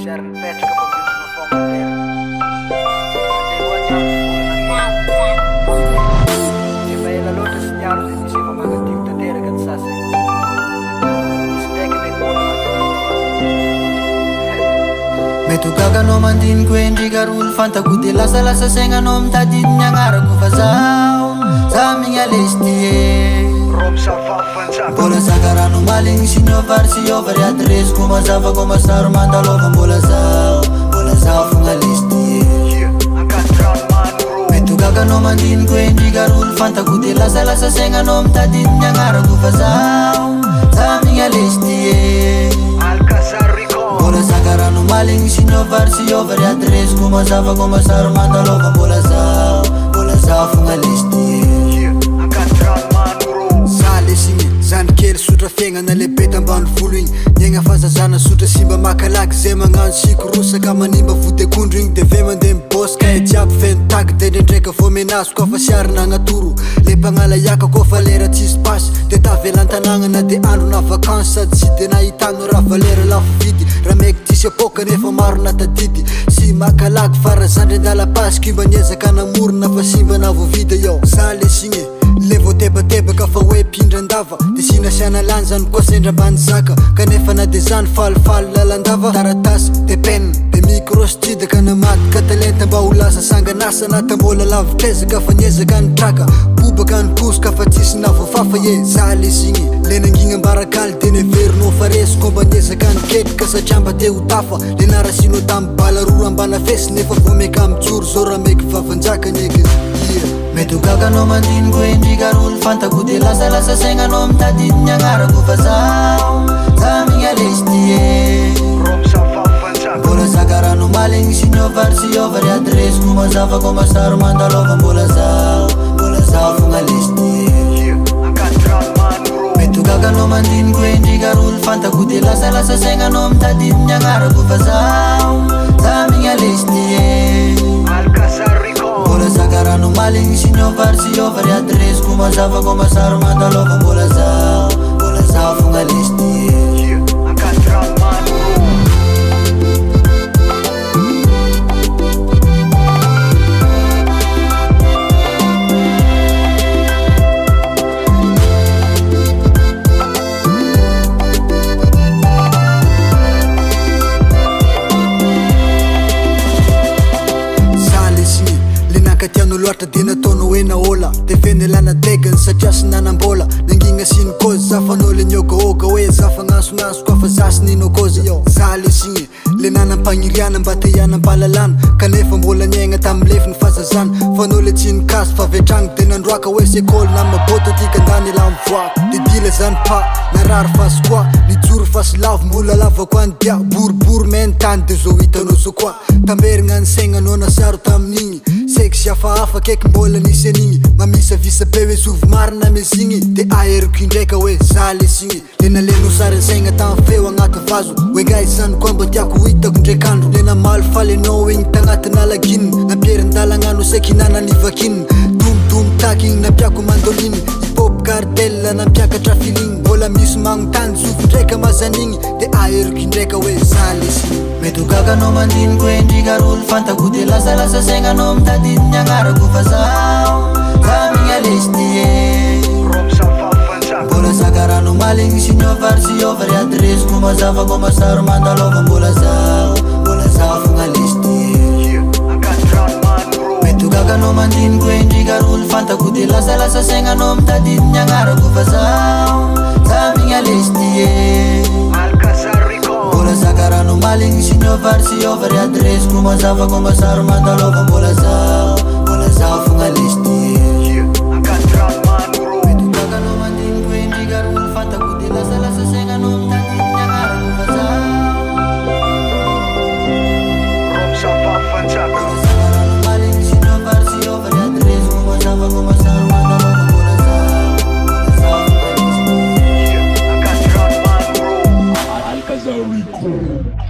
share and patch ka pag-ito ng phone player. Hindi ko niya iba ilalo na sinyaro din isi ko magating na tera kan sasi. Isdeke may muna Metukaga no mandin kwendi garul fanta kuti lasa senga nom tadin nyangara kufazao Saminga listie Bola sagara no maling sinyo farsi over ya tres kuma zava kuma saru mandalova bola zao funga listie Metukaga no mandin kwendi garul fanta kuti lasa senga nom tadin nyangara kufazao Saminga listie Bola sagara no maling sinyo farsi over ya tres kuma zava kuma saru mandalova bola zao funga listie Zany kely sotra fiaignana lehibe tambany volo igny Niagna fazazana sotra simba makalaky Zay magnano sikorosaka manimba vodekondro igny Deve mandeha mibosy ka e jiaby feno tagy De ndraindraika vo menazy koa fa siarina agnatoro Le mpagnala iaka koa fa lera tsisy pasy De tavelan-tanagna na de andro na vakansy Sady tsy de nahitano raha valera lafo vidy Raha maiky tisy apoka nefa maro natadidy Sy makalaky farazandry andala-pasy Kimba niezaka namorona fa simba na vovida yao Za lesigny le vo tebatebaka fa hoe mpindra andava De sy nasiana lany zany koa sendra mbany zaka Kanefa na de zany falifaly lalandava Taratasy de penina de micro stidaka namaty Ka talenta mba ho lasa sanganasa Na tambola lavitrezaka fa niezaka ny traka Bobaka ny kosoka fa tsisy navoafafa ye Za lesigny le nangigna mbarakaly De neverinao faresy ko mba niezaka ny ketrika Satria mba te ho tafa Le narasinao tamy balarora mbana fesy Nefa vo meka mijoro zao raha maiky vavanjaka nyeke Metukaga no mandin kwendi garul fanta kuti lasa senga nom tadin nyangara kufazao Saminga listie Bola sagara no maling sinyo farsi over ya tres kuma zava kuma saru mandalova bola zao funga listie Metukaga no mandin kwendi garul fanta kuti lasa senga nom tadin nyangara kufazao Saminga listie Bola sagara no maling sinyo farsi over ya tres kuma zava kuma saru mandalova bola zao funga listie Tiano loatra de nataonao hoe naola De venelana degany satria sy nanambola Nangigna siny kozy za fanao le niogaoga Hoe za fagnasonaso koa fa za sy ninao kozy Za le signy le nanam-pagniriana mba te hianam-pahalalana Kanefa mbola niaigna tamy lefiny fazazana Fanao le tsy nikaso fa vetragny de nandroaka Hoe sekôly na maboto tika andany la mivoaka De dila zany pa narary fasy koa Nijoro fasy lavo mbola lava koa ny dia Boribory meny tany de zao hitanao zao koa Tamberigna ny saignanao nasiaro tamin'igny Seky sy hafahafa kaiky mbola nisy an'igny Mamisavisa be hoe zovy marina mesigny De aheriko indraika hoe za le signy Le naleno sary ansaigna tamy feo agnaty vazo Hoe ngai zany koa mba tiako hitako ndraik'andro Le namaly falenao igny tagnaty nalaginina Nampierin-dalagnano saiky nananivakinina Domodomo taky igny nampiako mandoliny Hip-hop cartel nampiakatra filigny Mbola misy magnontany zovy ndraika mazan'igny De aheriko indraika hoe za le signy Metukaga no mandin kwendi garul fanta kuti lasa senga nom tadin nyangara kufazao Saminga listie Bola sagara no maling sinyo farsi over ya tres kuma zava kuma saru mandalova bola zao funga listie Metukaga no mandin kwendi garul fanta kuti lasa senga nom tadin nyangara kufazao Saminga listie Bola sagara no maling sinyo farsi over ya tres kuma zava kuma saru mandalova bola zao funga listie Metukaga no mandin kwendi garul fanta kuti lasa senga nom tadin nyangara kufazao Bola sagara no maling sinyo farsi over ya tres kuma zava kuma saru mandalova bola zao funga listie Alcazar Record.